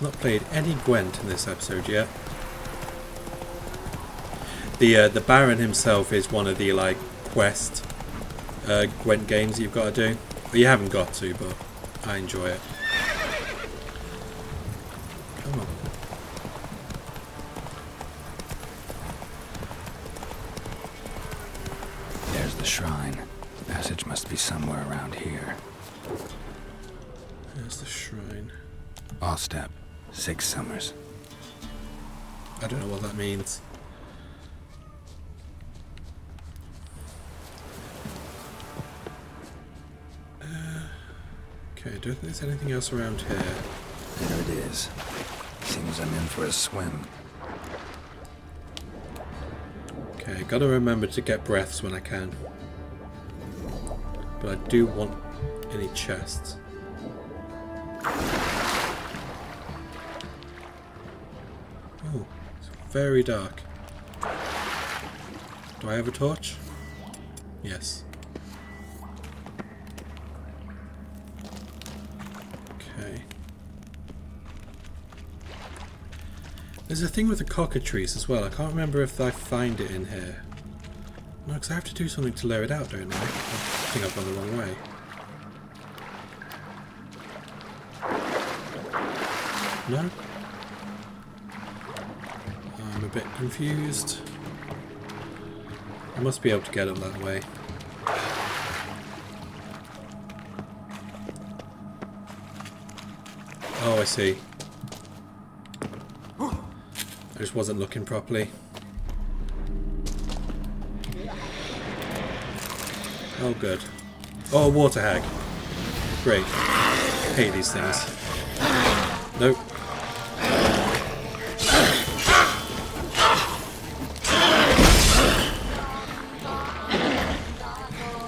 Not played any Gwent in this episode yet. The Baron himself is one of the like quest Gwent games you've got to do. Well, you haven't got to, but I enjoy it. Come on. There's the shrine. The passage must be somewhere around here. There's the shrine. Ostep, 6 summers. I don't know what that means. Okay, I don't think there's anything else around here. There it is. Seems I'm in for a swim. Okay, gotta remember to get breaths when I can. But I do want any chests. Oh, it's very dark. Do I have a torch? Yes. Okay. There's a thing with the cockatrice as well. I can't remember if I find it in here. No, because I have to do something to lure it out, don't I? I think I've gone the wrong way. No? I'm a bit confused. I must be able to get it that way. Oh, I see. I just wasn't looking properly. Oh, good. Oh, a water hag. Great. Hate these things. Nope.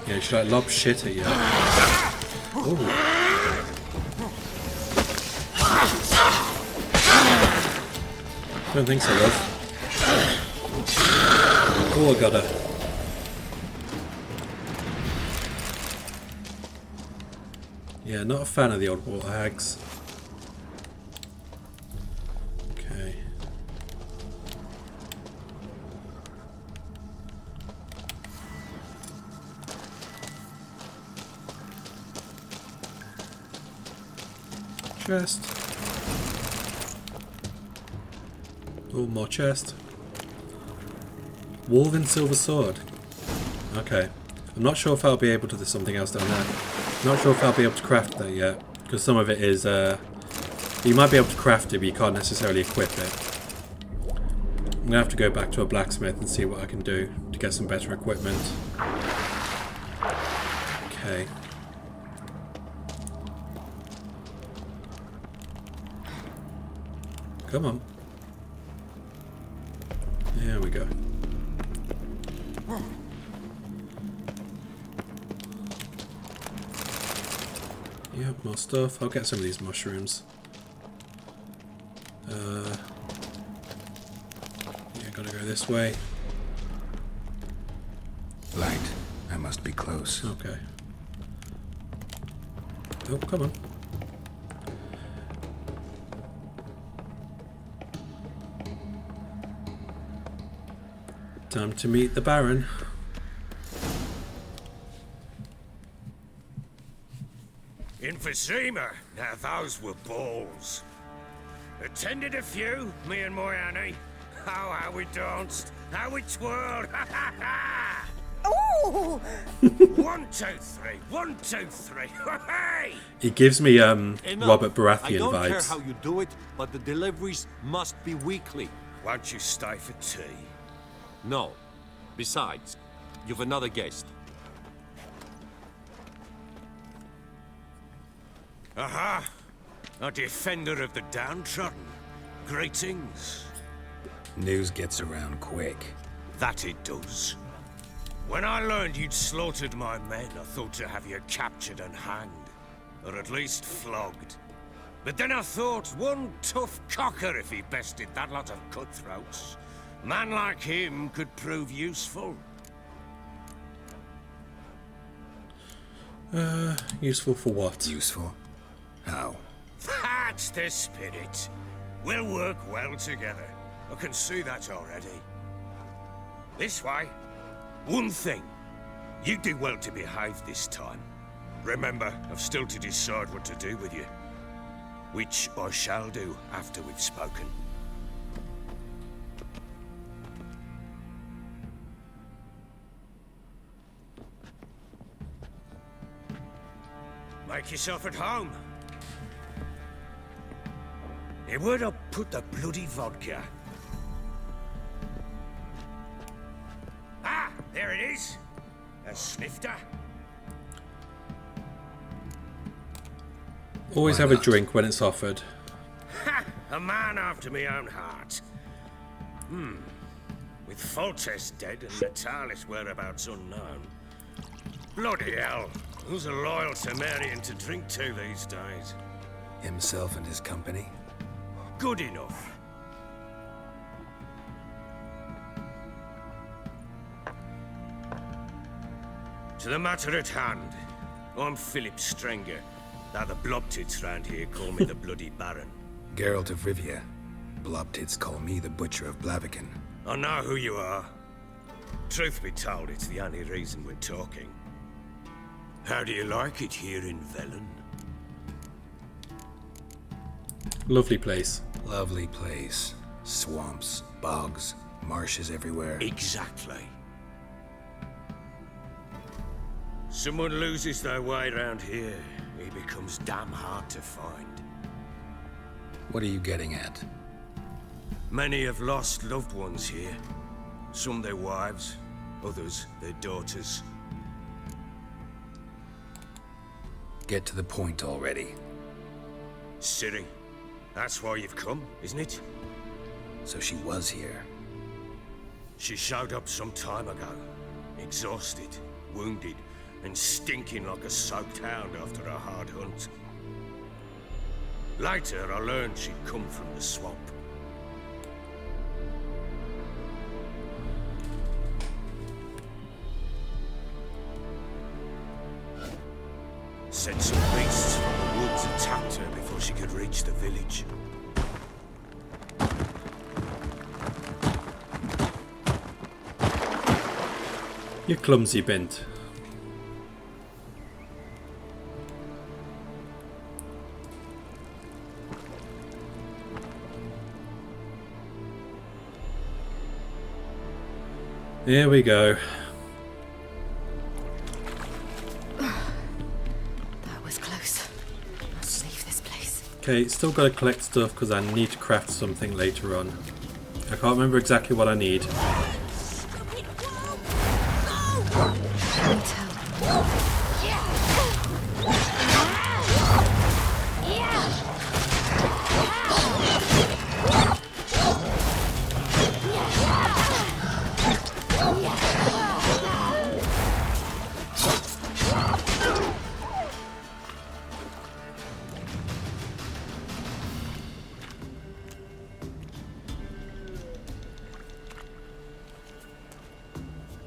Yeah, should I lob shit at you? Oh. Don't think so, love. Oh, I got her. Yeah, not a fan of the old water hags. Okay. Chest. Oh, more chest. Woven silver sword. Okay. I'm not sure if I'll be able to... There's something else down there. Not sure if I'll be able to craft that yet. Because some of it is... you might be able to craft it, but you can't necessarily equip it. I'm going to have to go back to a blacksmith and see what I can do to get some better equipment. Okay. Come on. There we go. Yep, more stuff. I'll get some of these mushrooms. Yeah, gotta go this way. Light. I must be close. Okay. Oh, come on. Time to meet the Baron. Emphysema. Now those were balls. Attended a few, me and my Annie. Oh, how we danced, how we twirled. Ha ha ha! Ooh! 1, 2, 3. 1, 2, 3. Hey! He gives me Enough. Robert Baratheon I don't care vibes. how you do it, but the deliveries must be weekly. Won't you stay for tea? No. Besides, you've another guest. Aha! A defender of the downtrodden. Greetings. News gets around quick. That it does. When I learned you'd slaughtered my men, I thought to have you captured and hanged. Or at least flogged. But then I thought, one tough cocker if he bested that lot of cutthroats. Man like him could prove useful. Useful for what? Useful? How? That's the spirit. We'll work well together. I can see that already. This way. One thing. You do well to behave this time. Remember, I've still to decide what to do with you. Which I shall do after we've spoken. Make yourself at home. Hey, where'd I put the bloody vodka? Ah, there it is. A snifter. Always have a drink when it's offered. Ha! A man after my own heart. With Foltest dead and Natalis whereabouts unknown. Bloody hell. Who's a loyal Sumerian to drink to these days? Himself and his company? Good enough. To the matter at hand. I'm Philip Strenger. Now the blobtits round here call me the Bloody Baron. Geralt of Rivia. Blobtits call me the Butcher of Blaviken. I know who you are. Truth be told, it's the only reason we're talking. How do you like it here in Velen? Lovely place. Lovely place. Swamps, bogs, marshes everywhere. Exactly. Someone loses their way around here, he becomes damn hard to find. What are you getting at? Many have lost loved ones here. Some their wives, others their daughters. Get to the point already. Ciri, that's why you've come, isn't it? So she was here. She showed up some time ago. Exhausted, wounded, and stinking like a soaked hound after a hard hunt. Later, I learned she'd come from the swamp. Said some beasts from the woods attacked her before she could reach the village. You clumsy bint. Here we go. That was close. Must leave this place. Okay, still got to collect stuff because I need to craft something later on. I can't remember exactly what I need.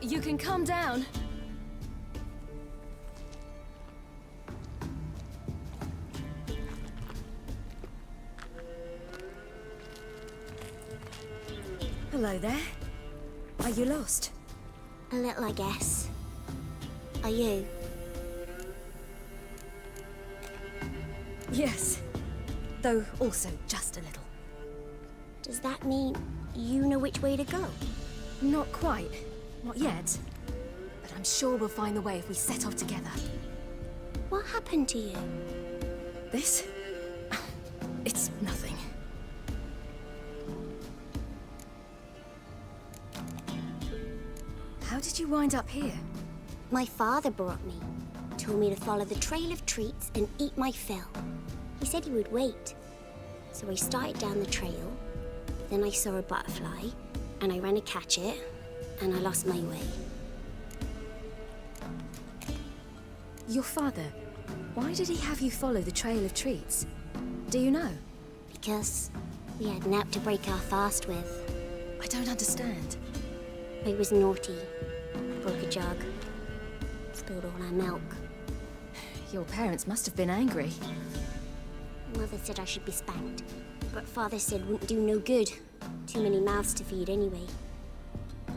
You can calm down. Hello there. Are you lost? A little, I guess. Are you? Yes. Though also just a little. Does that mean you know which way to go? Not quite. Not yet. But I'm sure we'll find the way if we set off together. What happened to you? This? It's nothing. How did you wind up here? My father brought me. Told me to follow the trail of treats and eat my fill. He said he would wait. So I started down the trail. Then I saw a butterfly, and I ran to catch it, and I lost my way. Your father, why did he have you follow the trail of treats? Do you know? Because we had an app to break our fast with. I don't understand. I was naughty. Broke a jug. Spilled all our milk. Your parents must have been angry. Mother said I should be spanked, but Father said wouldn't do no good. Too many mouths to feed anyway.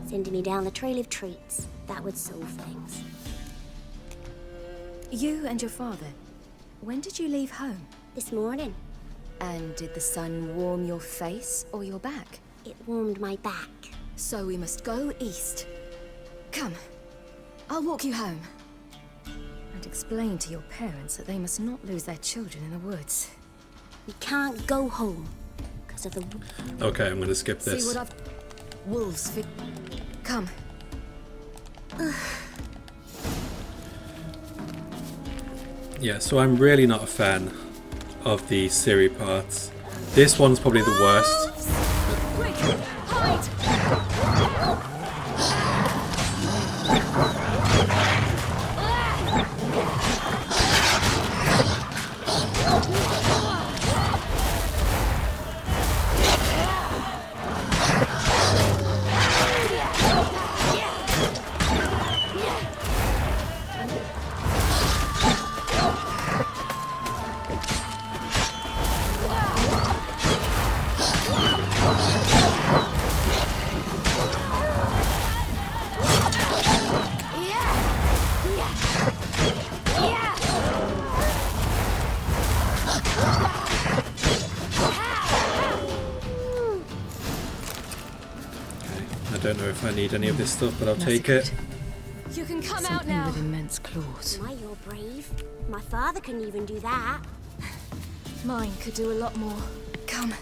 Sending me down the trail of treats, that would solve things. You and your father, when did you leave home? This morning. And did the sun warm your face or your back? It warmed my back. So we must go east. Come, I'll walk you home. And explain to your parents that they must not lose their children in the woods. We can't go home because of the... Okay, I'm going to skip this. See what I've... Wolves fit... Come. Yeah, so I'm really not a fan of the Ciri parts. This one's probably the worst. Quick, hide! I don't know if I need any of this stuff, but I'll take it. You can come Something out now. with immense claws. My, you're brave. My father couldn't even do that. Mine could do a lot more. Come.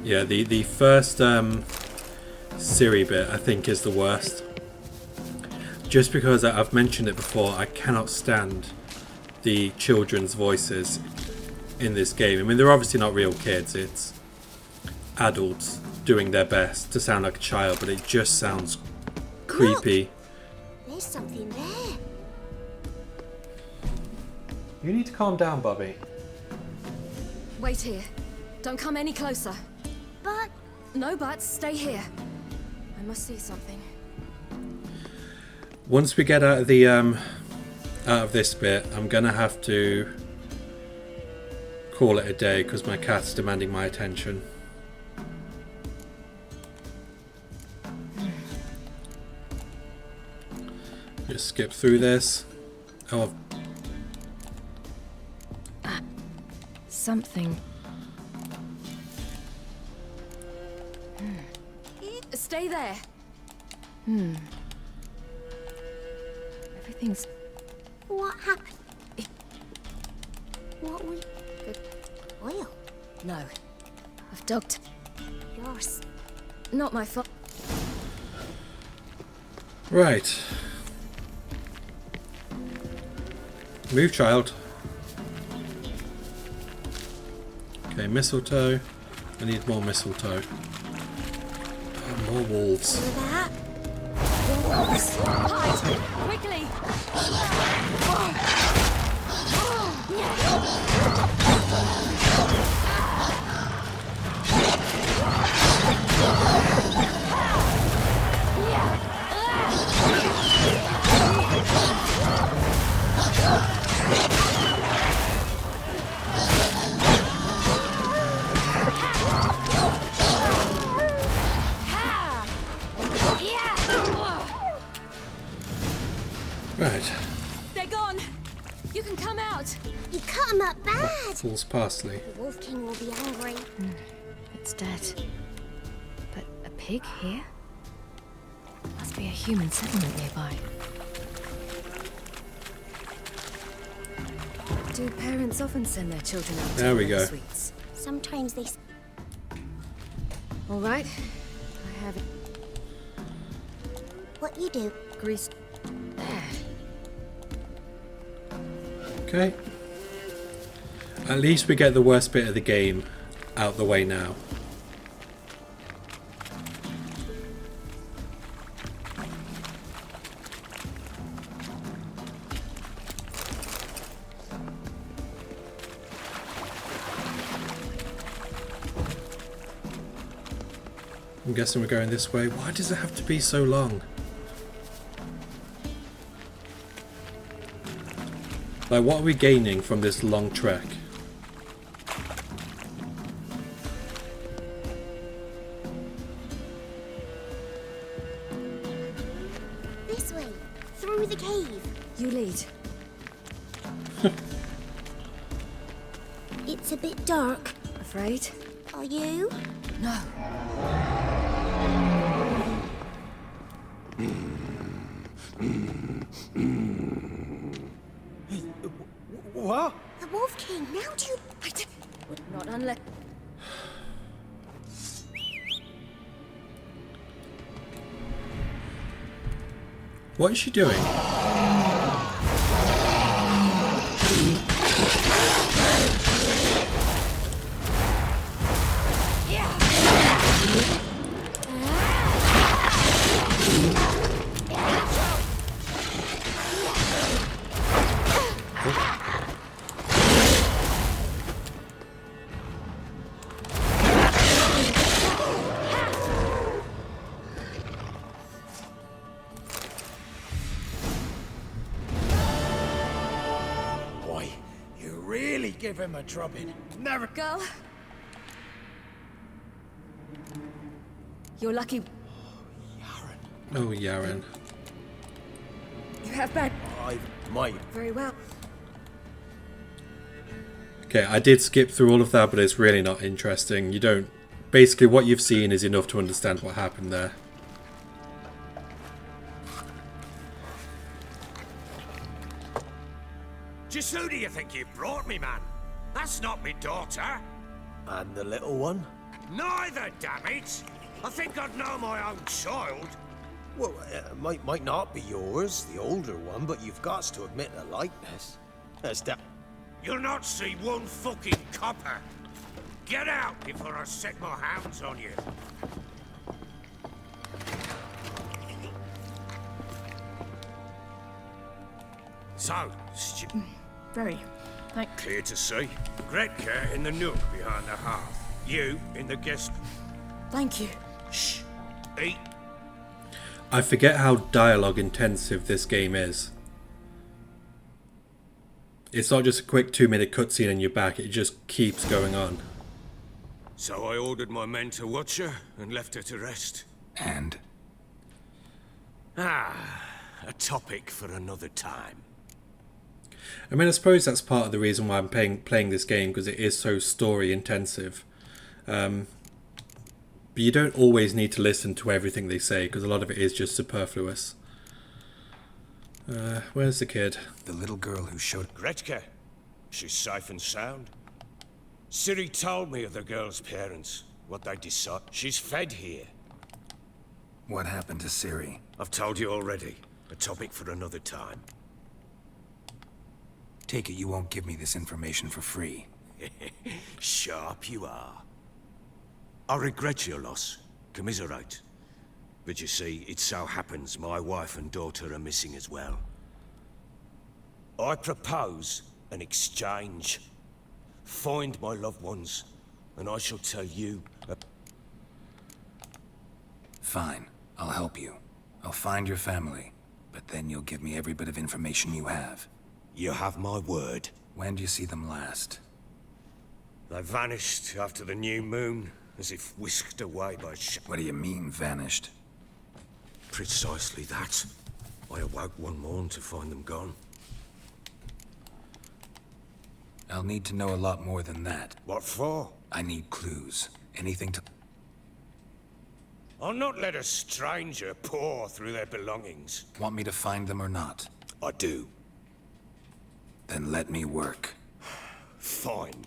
Yeah, the first Ciri bit I think is the worst. Just because I've mentioned it before, I cannot stand the children's voices in this game. I mean, they're obviously not real kids, it's adults doing their best to sound like a child, but it just sounds creepy. Look, there's something there. You need to calm down, Bobby. Wait here. Don't come any closer. But... No buts. Stay here. I must see something. Once we get out of the out of this bit, I'm gonna have to call it a day because my cat's demanding my attention. Just skip through this. Oh, Something. Stay there. Everything's... What happened? What was the oil? No. I've dogged. Yours. Not my fault. right. Move, child. Okay, mistletoe. I need more mistletoe. Oh, more wolves. That? Hide! Quickly! Right. They're gone! You can come out! You cut him up bad. Fool's parsley. The Wolf King will be angry. It's dead. But a pig here? Must be a human settlement nearby. Do parents often send their children out There to we the go. sweets? Sometimes they... All right. I have it. What you do? Grease. There. Okay. At least we get the worst bit of the game out the way now. I'm guessing we're going this way. Why does it have to be so long? Like, what are we gaining from this long trek? This way. Through the cave. You lead. It's a bit dark. Afraid? Are you? No. What? The Wolf King. Now do you... Not unless... What is she doing? Boy, you really give him a drubbing. Never... Girl? You're lucky. Oh, Yaren. You have bad... I might. Very well. Okay, I did skip through all of that, but it's really not interesting. You don't... Basically, what you've seen is enough to understand what happened there. Just who do you think you brought me, man? That's not me daughter. And the little one? Neither, damn it! I think I'd know my own child. Well, might not be yours, the older one, but you've got to admit a likeness. That's that. You'll not see one fucking copper. Get out before I set my hounds on you. So, Very. clear to see. Gretka in the nook behind the hearth. You in the guest... Thank you. Shh. Eat. I forget how dialogue intensive this game is. It's not just a quick 2-minute cutscene and you're back. It just keeps going on. So I ordered my men to watch her and left her to rest. And? A topic for another time. I mean, I suppose that's part of the reason why I'm playing this game, because it is so story intensive. But you don't always need to listen to everything they say, because a lot of it is just superfluous. Where's the kid? The little girl who showed... Gretke. She's safe and sound. Ciri told me of the girl's parents, what they decide. She's fed here. What happened to Ciri? I've told you already. A topic for another time. Take it you won't give me this information for free. Sharp you are. I regret your loss. Commiserate. But you see, it so happens my wife and daughter are missing as well. I propose an exchange. Find my loved ones, and I shall tell you... Fine. I'll help you. I'll find your family. But then you'll give me every bit of information you have. You have my word. When do you see them last? They vanished after the new moon, as if whisked away by What do you mean, vanished? Precisely that. I awoke one morn to find them gone. I'll need to know a lot more than that. What for? I need clues. Anything to... I'll not let a stranger pore through their belongings. Want me to find them or not? I do. Then let me work. Fine.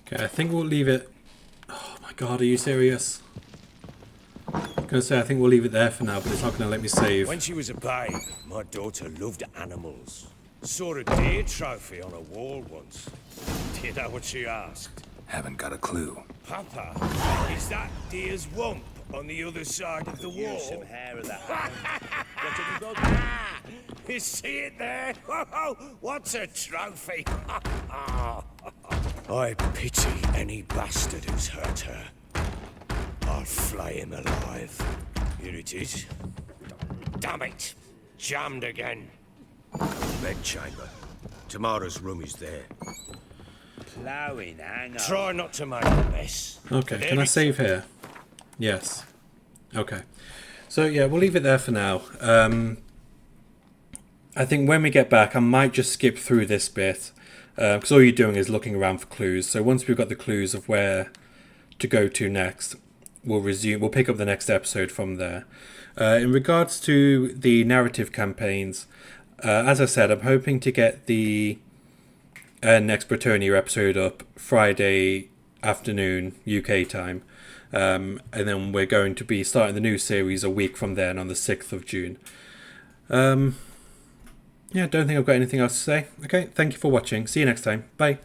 Okay, I think we'll leave it... Oh my god, are you serious? I'm going to say I think we'll leave it there for now, but it's not going to let me save. When she was a babe, my daughter loved animals. Saw a deer trophy on a wall once. Do you know what she asked? Haven't got a clue. Papa, is that deer's wump on the other side of the wall? Use some hair of that. You see it there? What's a trophy? I pity any bastard who's hurt her. I'll flay him alive. Here it is. Damn it! Jammed again. Bedchamber. Tamara's room is there. Plowing, hang on. Try not to make a mess. Okay, can I save here? Yes. Okay. So yeah, we'll leave it there for now. I think when we get back, I might just skip through this bit. Because all you're doing is looking around for clues. So once we've got the clues of where to go to next, we'll pick up the next episode from there. In regards to the narrative campaigns, as I said, I'm hoping to get the next Bretonnia episode up Friday afternoon UK time, and then we're going to be starting the new series a week from then on the 6th of June. Yeah, I don't think I've got anything else to say. Okay, thank you for watching. See you next time. Bye.